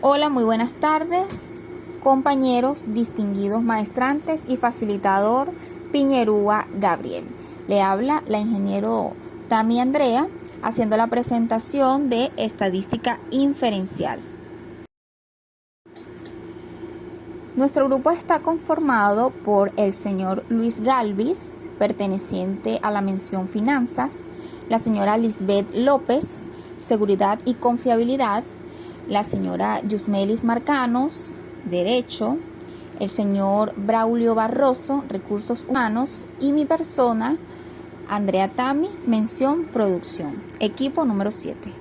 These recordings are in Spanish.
Hola, muy buenas tardes, compañeros, distinguidos maestrantes y facilitador Piñerúa Gabriel. Le habla la ingeniero Tami Andrea haciendo la presentación de estadística inferencial. Nuestro grupo está conformado por el señor Luis Galvis, perteneciente a la mención Finanzas, la señora Lisbeth López, Seguridad y Confiabilidad, la señora Yusmelis Marcanos, Derecho, el señor Braulio Barroso, Recursos Humanos, y mi persona, Andrea Tami, mención Producción, equipo número 7.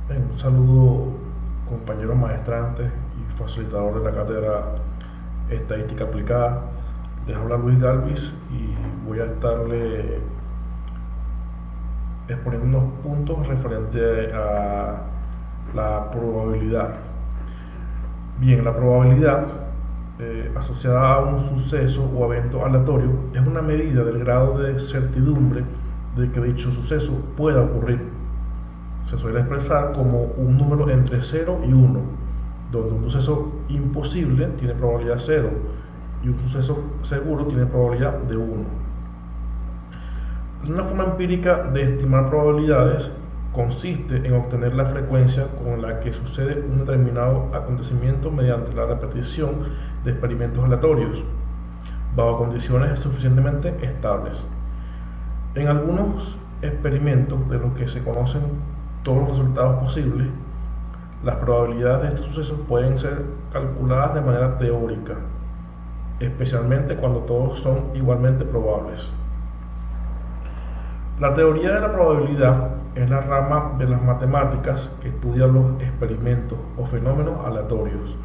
Un saludo, compañeros maestrantes y facilitador de la cátedra Estadística Aplicada. Les habla Luis Galvis y voy a estarle exponiendo unos puntos referentes a la probabilidad. Bien, la probabilidad asociada a un suceso o evento aleatorio es una medida del grado de certidumbre de que dicho suceso pueda ocurrir. Se suele expresar como un número entre 0 y 1, donde un suceso imposible tiene probabilidad 0 y un suceso seguro tiene probabilidad de 1. Una forma empírica de estimar probabilidades consiste en obtener la frecuencia con la que sucede un determinado acontecimiento mediante la repetición de experimentos aleatorios, bajo condiciones suficientemente estables. En algunos experimentos de los que se conocen todos los resultados posibles, las probabilidades de estos sucesos pueden ser calculadas de manera teórica, especialmente cuando todos son igualmente probables. La teoría de la probabilidad es la rama de las matemáticas que estudia los experimentos o fenómenos aleatorios.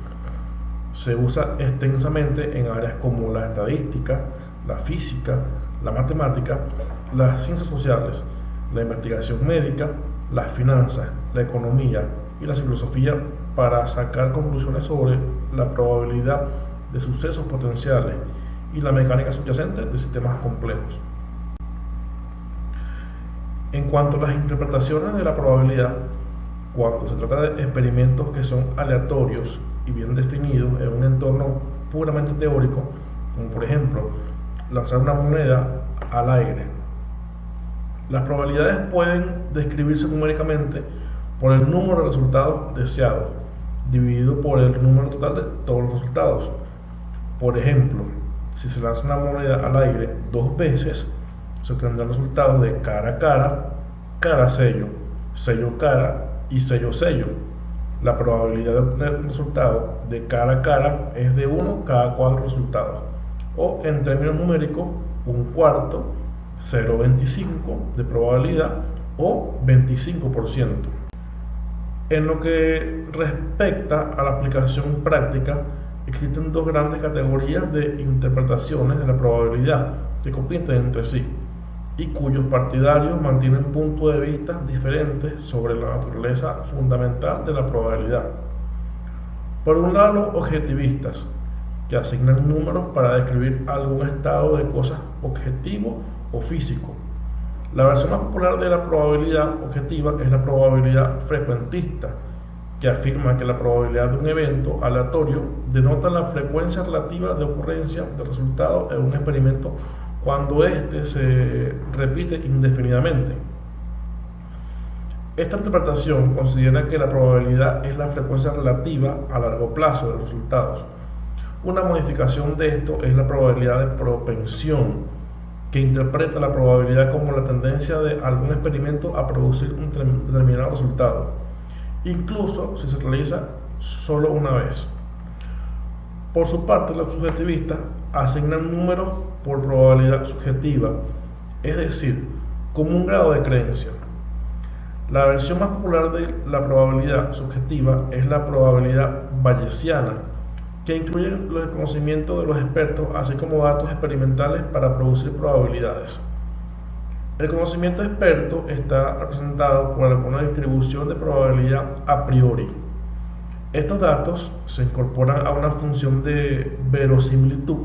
Se usa extensamente en áreas como la estadística, la física, la matemática, las ciencias sociales, la investigación médica, las finanzas, la economía y la filosofía para sacar conclusiones sobre la probabilidad de sucesos potenciales y la mecánica subyacente de sistemas complejos. En cuanto a las interpretaciones de la probabilidad, cuando se trata de experimentos que son aleatorios y bien definidos en un entorno puramente teórico, como por ejemplo lanzar una moneda al aire, las probabilidades pueden describirse numéricamente por el número de resultados deseados, dividido por el número total de todos los resultados. Por ejemplo, si se lanza una moneda al aire 2 veces, se obtendrán resultados de cara a cara, cara a sello, sello cara y sello sello. La probabilidad de obtener un resultado de cara a cara es de 1 cada 4 resultados, o en términos numéricos, un cuarto, 0,25 de probabilidad o 25%. En lo que respecta a la aplicación práctica, existen dos grandes categorías de interpretaciones de la probabilidad que compiten entre sí y cuyos partidarios mantienen puntos de vista diferentes sobre la naturaleza fundamental de la probabilidad. Por un lado, los objetivistas, que asignan números para describir algún estado de cosas objetivo o físico. La versión más popular de la probabilidad objetiva es la probabilidad frecuentista, que afirma que la probabilidad de un evento aleatorio denota la frecuencia relativa de ocurrencia del resultado en un experimento cuando éste se repite indefinidamente. Esta interpretación considera que la probabilidad es la frecuencia relativa a largo plazo de los resultados. Una modificación de esto es la probabilidad de propensión, que interpreta la probabilidad como la tendencia de algún experimento a producir un determinado resultado, incluso si se realiza solo una vez. Por su parte, los subjetivistas asignan números por probabilidad subjetiva, es decir, como un grado de creencia. La versión más popular de la probabilidad subjetiva es la probabilidad bayesiana, que incluye el conocimiento de los expertos, así como datos experimentales para producir probabilidades. El conocimiento experto está representado por alguna distribución de probabilidad a priori. Estos datos se incorporan a una función de verosimilitud.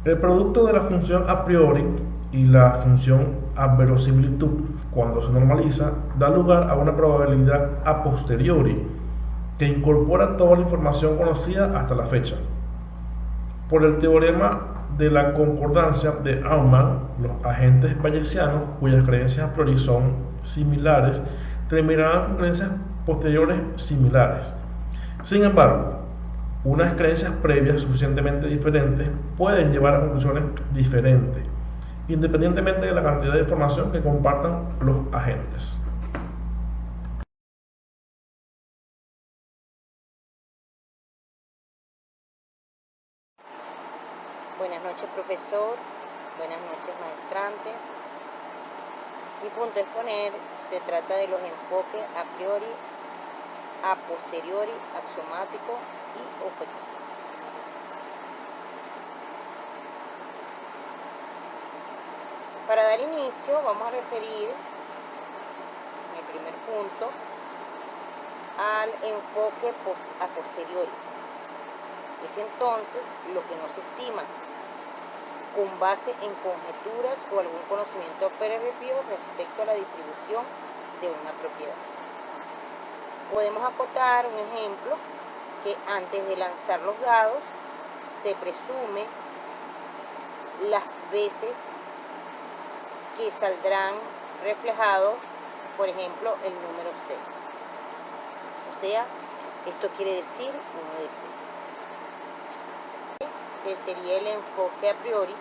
El producto de la función a priori y la función a verosimilitud, cuando se normaliza, da lugar a una probabilidad a posteriori que incorpora toda la información conocida hasta la fecha. Por el teorema de la concordancia de Aumann, los agentes bayesianos, cuyas creencias a priori son similares, terminarán con creencias posteriores similares. Sin embargo, unas creencias previas suficientemente diferentes pueden llevar a conclusiones diferentes, independientemente de la cantidad de información que compartan los agentes. Buenas noches, profesor. Buenas noches, maestrantes. Mi punto a exponer se trata de los enfoques a priori, a posteriori, axiomático y objetivo. Para dar inicio, vamos a referir, en el primer punto, al enfoque a posteriori. Es entonces lo que no se estima con base en conjeturas o algún conocimiento previo respecto a la distribución de una propiedad. Podemos acotar un ejemplo que antes de lanzar los dados se presume las veces que saldrán reflejados, por ejemplo, el número 6. O sea, esto quiere decir 1 de 6. Que sería el enfoque a priori,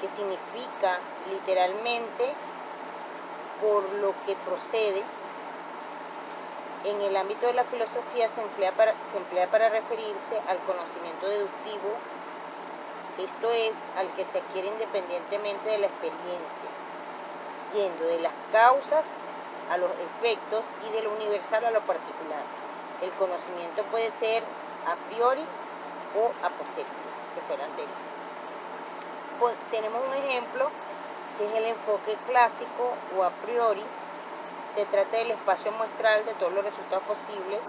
que significa literalmente por lo que procede. En el ámbito de la filosofía se emplea para referirse al conocimiento deductivo, esto es, al que se adquiere independientemente de la experiencia, yendo de las causas a los efectos y de lo universal a lo particular. El conocimiento puede ser a priori o a posteriori, que fuera anterior. Tenemos un ejemplo que es el enfoque clásico o a priori. Se trata del espacio muestral de todos los resultados posibles,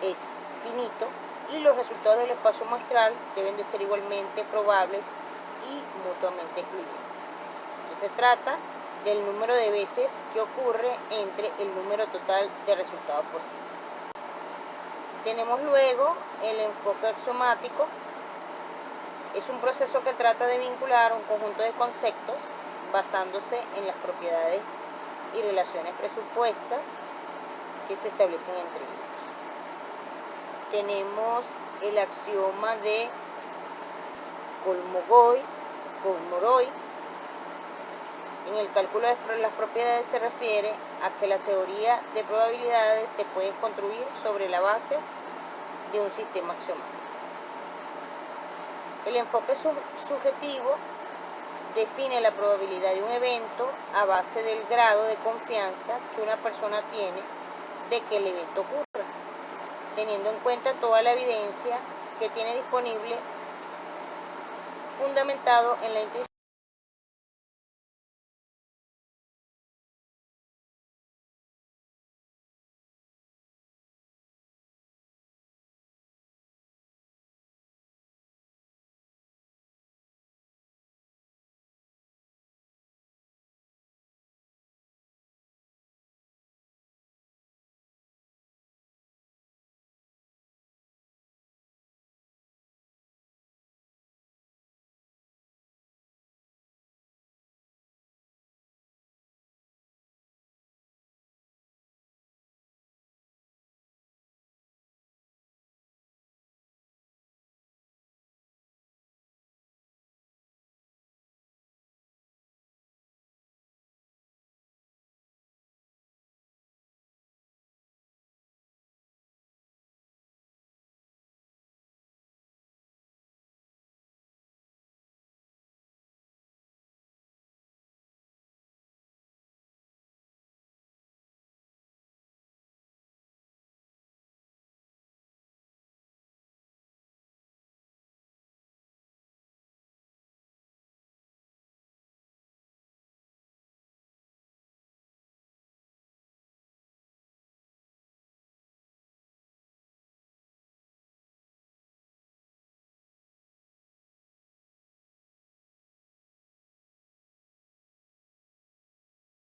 es finito, y los resultados del espacio muestral deben de ser igualmente probables y mutuamente excluyentes. Entonces se trata del número de veces que ocurre entre el número total de resultados posibles. Tenemos luego el enfoque axiomático. Es un proceso que trata de vincular un conjunto de conceptos basándose en las propiedades y relaciones presupuestas que se establecen entre ellos. Tenemos el axioma de Kolmogorov. En el cálculo de las propiedades se refiere a que la teoría de probabilidades se puede construir sobre la base de un sistema axiomático. El enfoque subjetivo define la probabilidad de un evento a base del grado de confianza que una persona tiene de que el evento ocurra, teniendo en cuenta toda la evidencia que tiene disponible, fundamentado en la intuición.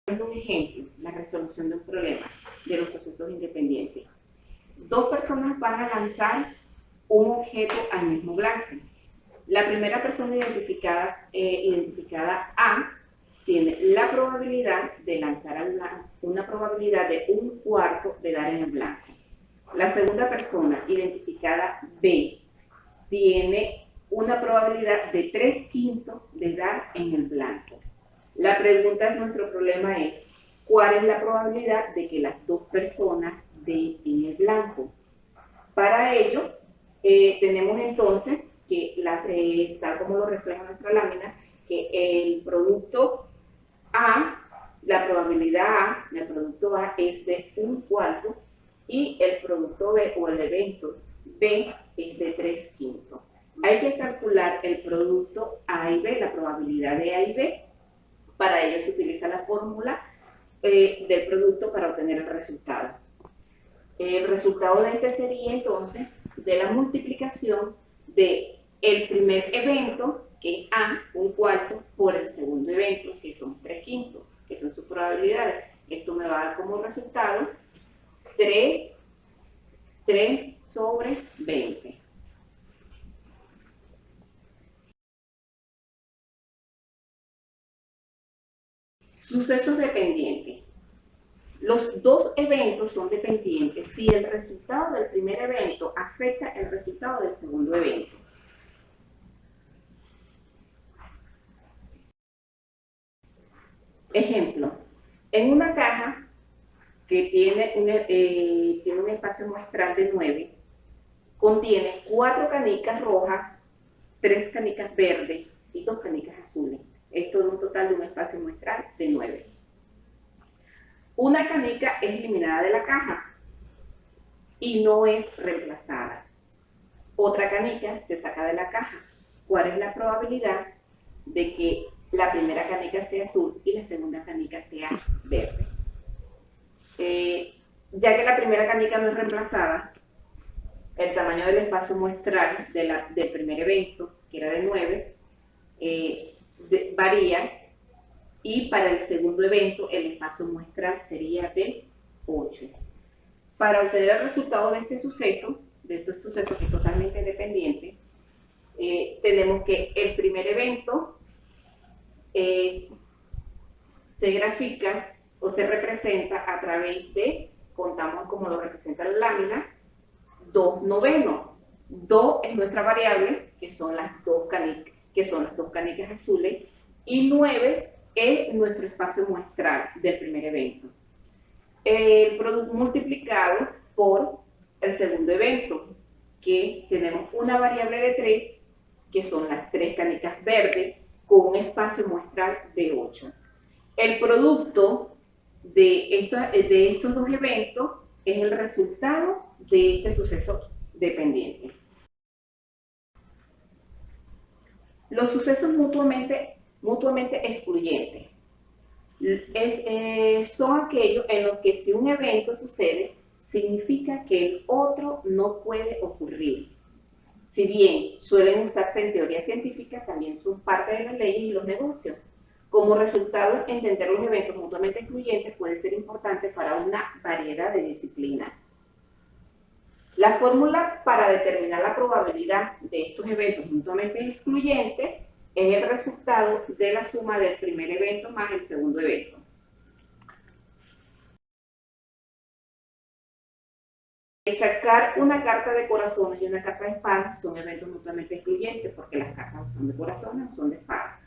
Un ejemplo, la resolución de un problema de los sucesos independientes. Dos personas van a lanzar un objeto al mismo blanco. La primera persona identificada A tiene la probabilidad de lanzar al blanco, una probabilidad de 1/4 de dar en el blanco. La segunda persona identificada B tiene una probabilidad de 3/5 de dar en el blanco. La pregunta de nuestro problema es, ¿cuál es la probabilidad de que las dos personas den en el blanco? Para ello, tenemos entonces que, tal como lo refleja nuestra lámina, que el producto A, la probabilidad A, el producto A es de 1/4 y el producto B o el evento B es de 3/5. Hay que calcular el producto A y B, la probabilidad de A y B. Para ello se utiliza la fórmula del producto para obtener el resultado. El resultado de este sería entonces de la multiplicación de el primer evento, que es A, 1/4, por el segundo evento, que son 3/5, que son sus probabilidades. Esto me va a dar como resultado 3 sobre 20. Sucesos dependientes. Los dos eventos son dependientes si el resultado del primer evento afecta el resultado del segundo evento. Ejemplo, en una caja que tiene un espacio muestral de 9, contiene 4 canicas rojas, 3 canicas verdes y 2 canicas azules. Esto da un total de un espacio muestral de 9. Una canica es eliminada de la caja y no es reemplazada. Otra canica se saca de la caja. ¿Cuál es la probabilidad de que la primera canica sea azul y la segunda canica sea verde? Ya que la primera canica no es reemplazada, el tamaño del espacio muestral del primer evento, que era de 9, varía, y para el segundo evento el espacio muestral sería de 8. Para obtener el resultado de este suceso, que es totalmente independiente, tenemos que el primer evento se grafica o se representa a través de, contamos como lo representa la lámina, 2/9. 2 es nuestra variable, que son las dos canicas azules, y 9 es nuestro espacio muestral del primer evento. El producto multiplicado por el segundo evento, que tenemos una variable de 3, que son las 3 canicas verdes, con un espacio muestral de 8. El producto de estos dos eventos es el resultado de este suceso dependiente. Los sucesos mutuamente excluyentes son aquellos en los que si un evento sucede, significa que el otro no puede ocurrir. Si bien suelen usarse en teoría científica, también son parte de las leyes y los negocios. Como resultado, entender los eventos mutuamente excluyentes puede ser importante para una variedad de disciplinas. La fórmula para determinar la probabilidad de estos eventos mutuamente excluyentes es el resultado de la suma del primer evento más el segundo evento. Sacar una carta de corazones y una carta de espadas son eventos mutuamente excluyentes porque las cartas son de corazones o son de espadas.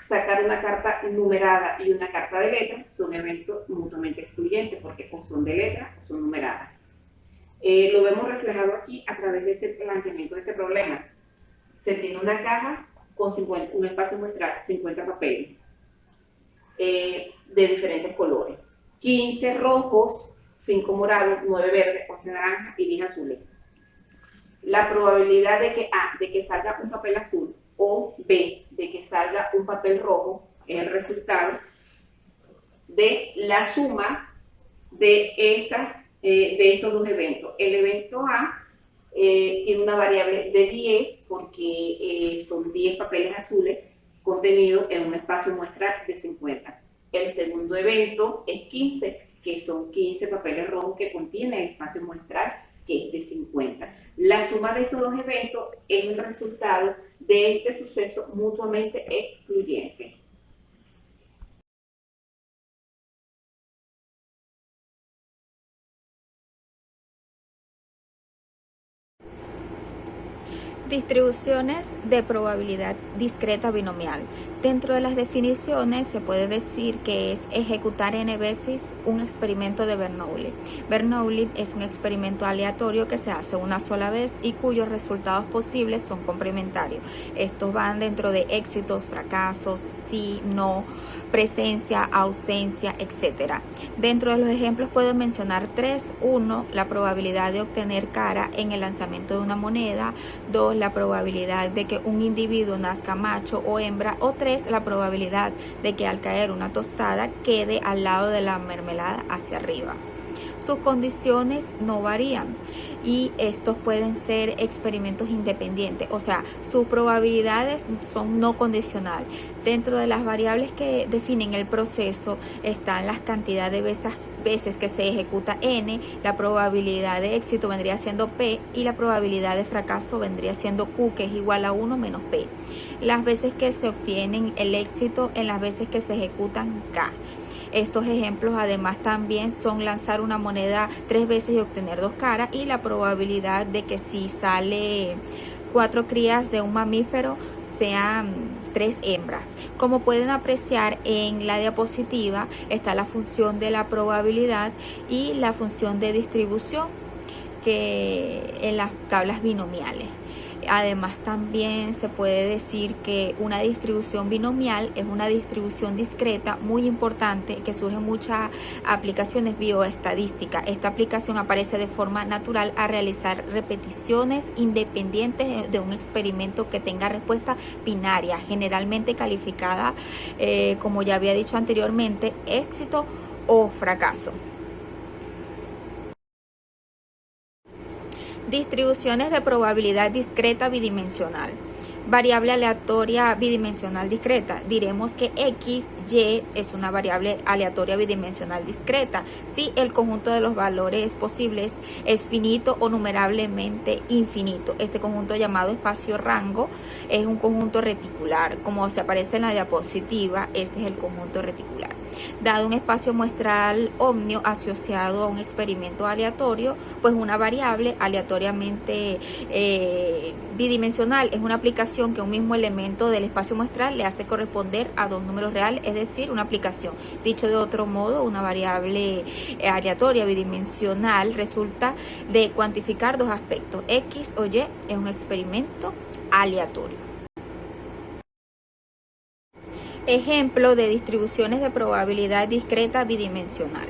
Sacar una carta numerada y una carta de letras son eventos mutuamente excluyentes porque o son de letras o son numeradas. Lo vemos reflejado aquí a través de este planteamiento de este problema. Se tiene una caja con un espacio muestral, 50 papeles de diferentes colores. 15 rojos, 5 morados, 9 verdes, 11 naranjas y 10 azules. La probabilidad de que A, de que salga un papel azul, o B, de que salga un papel rojo, es el resultado de la suma de estos dos eventos. El evento A tiene una variable de 10 porque son 10 papeles azules contenido en un espacio muestral de 50. El segundo evento es 15, que son 15 papeles rojos que contiene el espacio muestral, que es de 50. La suma de estos dos eventos es el resultado de este suceso mutuamente excluyente. Distribuciones de probabilidad discreta binomial. Dentro de las definiciones se puede decir que es ejecutar n veces un experimento de Bernoulli. Bernoulli es un experimento aleatorio que se hace una sola vez y cuyos resultados posibles son complementarios. Estos van dentro de éxitos, fracasos, sí, no, presencia, ausencia, etc. Dentro de los ejemplos puedo mencionar 3. 1. La probabilidad de obtener cara en el lanzamiento de una moneda. 2. La probabilidad de que un individuo nazca macho o hembra. O 3. La probabilidad de que al caer una tostada quede al lado de la mermelada hacia arriba. Sus condiciones no varían y estos pueden ser experimentos independientes, o sea, sus probabilidades son no condicionales. Dentro de las variables que definen el proceso están las cantidades de veces que se ejecuta n, la probabilidad de éxito vendría siendo p y la probabilidad de fracaso vendría siendo q, que es igual a 1 menos p. Las veces que se obtienen el éxito en las veces que se ejecutan k. Estos ejemplos además también son lanzar una moneda 3 veces y obtener 2 caras, y la probabilidad de que si sale 4 crías de un mamífero sean 3 hembras. Como pueden apreciar en la diapositiva está la función de la probabilidad y la función de distribución que en las tablas binomiales. Además también se puede decir que una distribución binomial es una distribución discreta muy importante que surge en muchas aplicaciones bioestadísticas. Esta aplicación aparece de forma natural a realizar repeticiones independientes de un experimento que tenga respuesta binaria, generalmente calificada, como ya había dicho anteriormente, éxito o fracaso. Distribuciones de probabilidad discreta bidimensional. Variable aleatoria bidimensional discreta. Diremos que x, y es una variable aleatoria bidimensional discreta si el conjunto de los valores posibles es finito o numerablemente infinito. Este conjunto llamado espacio-rango es un conjunto reticular. Como se aparece en la diapositiva, ese es el conjunto reticular. Dado un espacio muestral omnio asociado a un experimento aleatorio, pues una variable aleatoriamente bidimensional es una aplicación que un mismo elemento del espacio muestral le hace corresponder a dos números reales, es decir, una aplicación. Dicho de otro modo, una variable aleatoria bidimensional resulta de cuantificar dos aspectos, X o Y, es un experimento aleatorio. Ejemplo de distribuciones de probabilidad discreta bidimensional.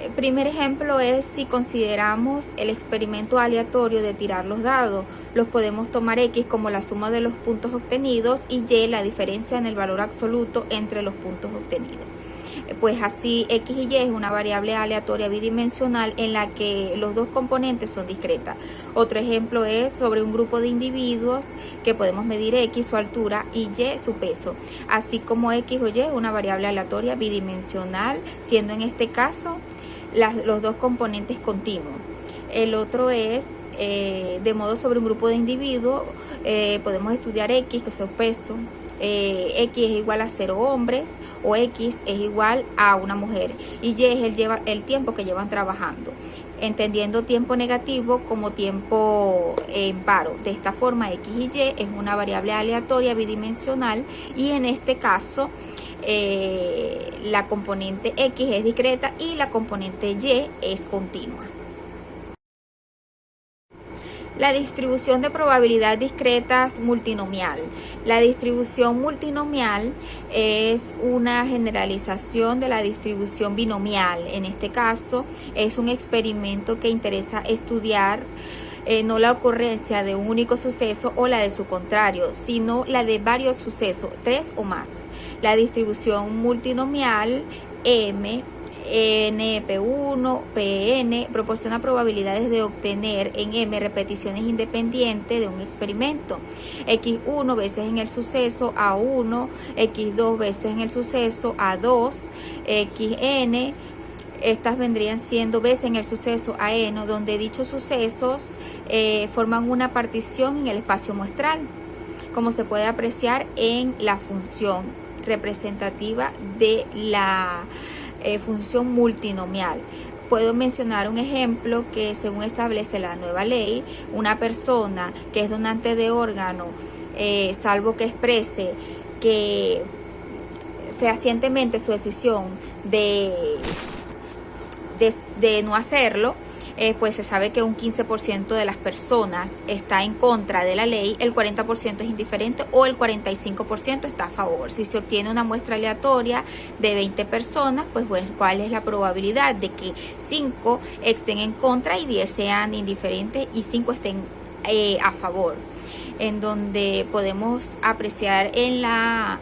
El primer ejemplo es si consideramos el experimento aleatorio de tirar los dados. Los podemos tomar X como la suma de los puntos obtenidos y Y la diferencia en el valor absoluto entre los puntos obtenidos. Pues así X y Y es una variable aleatoria bidimensional en la que los dos componentes son discretas. Otro ejemplo es sobre un grupo de individuos que podemos medir X su altura y Y su peso, así como X o Y es una variable aleatoria bidimensional, siendo en este caso los dos componentes continuos. El otro es de modo sobre un grupo de individuos podemos estudiar X, que es su peso. X es igual a 0 hombres o X es igual a una mujer y Y es el tiempo que llevan trabajando, entendiendo tiempo negativo como tiempo en paro. De esta forma X y Y es una variable aleatoria bidimensional y en este caso la componente X es discreta y la componente Y es continua. La distribución de probabilidad discretas multinomial. La distribución multinomial es una generalización de la distribución binomial. En este caso es un experimento que interesa estudiar no la ocurrencia de un único suceso o la de su contrario, sino la de varios sucesos, 3 o más. La distribución multinomial M NP1, PN, proporciona probabilidades de obtener en M repeticiones independientes de un experimento. X1 veces en el suceso A1, X2 veces en el suceso A2, XN, estas vendrían siendo veces en el suceso AN, donde dichos sucesos forman una partición en el espacio muestral, como se puede apreciar en la función representativa de la función multinomial. Puedo mencionar un ejemplo que, según establece la nueva ley, una persona que es donante de órgano, salvo que exprese que fehacientemente su decisión de no hacerlo, pues se sabe que un 15% de las personas está en contra de la ley, el 40% es indiferente o el 45% está a favor. Si se obtiene una muestra aleatoria de 20 personas, pues bueno, ¿cuál es la probabilidad de que 5 estén en contra y 10 sean indiferentes y 5 estén a favor? En donde podemos apreciar en la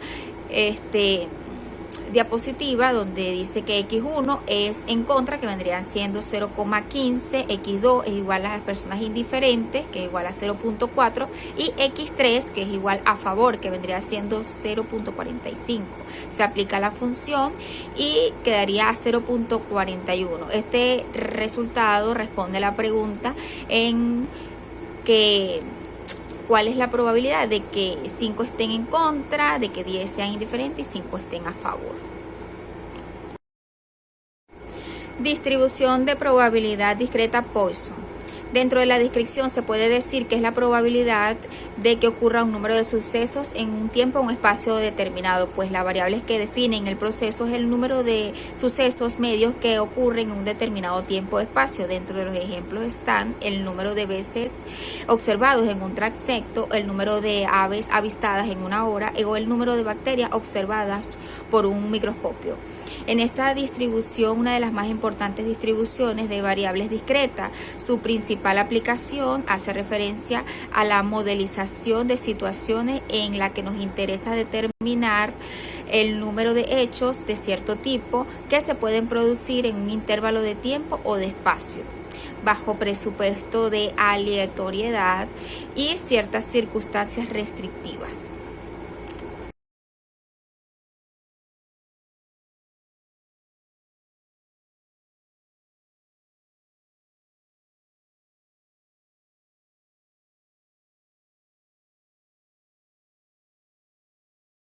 diapositiva donde dice que X1 es en contra, que vendrían siendo 0,15, X2 es igual a las personas indiferentes, que es igual a 0,4, y X3, que es igual a favor, que vendría siendo 0,45. Se aplica la función y quedaría a 0,41. Este resultado responde a la pregunta en que ¿cuál es la probabilidad de que 5 estén en contra, de que 10 sean indiferentes y 5 estén a favor? Distribución de probabilidad discreta Poisson. Dentro de la descripción se puede decir que es la probabilidad de que ocurra un número de sucesos en un tiempo o un espacio determinado, pues las variables que definen el proceso es el número de sucesos medios que ocurren en un determinado tiempo o espacio. Dentro de los ejemplos están el número de veces observados en un transecto, el número de aves avistadas en una hora o el número de bacterias observadas por un microscopio. En esta distribución, una de las más importantes distribuciones de variables discretas, su principal aplicación hace referencia a la modelización de situaciones en la que nos interesa determinar el número de hechos de cierto tipo que se pueden producir en un intervalo de tiempo o de espacio, bajo presupuesto de aleatoriedad y ciertas circunstancias restrictivas.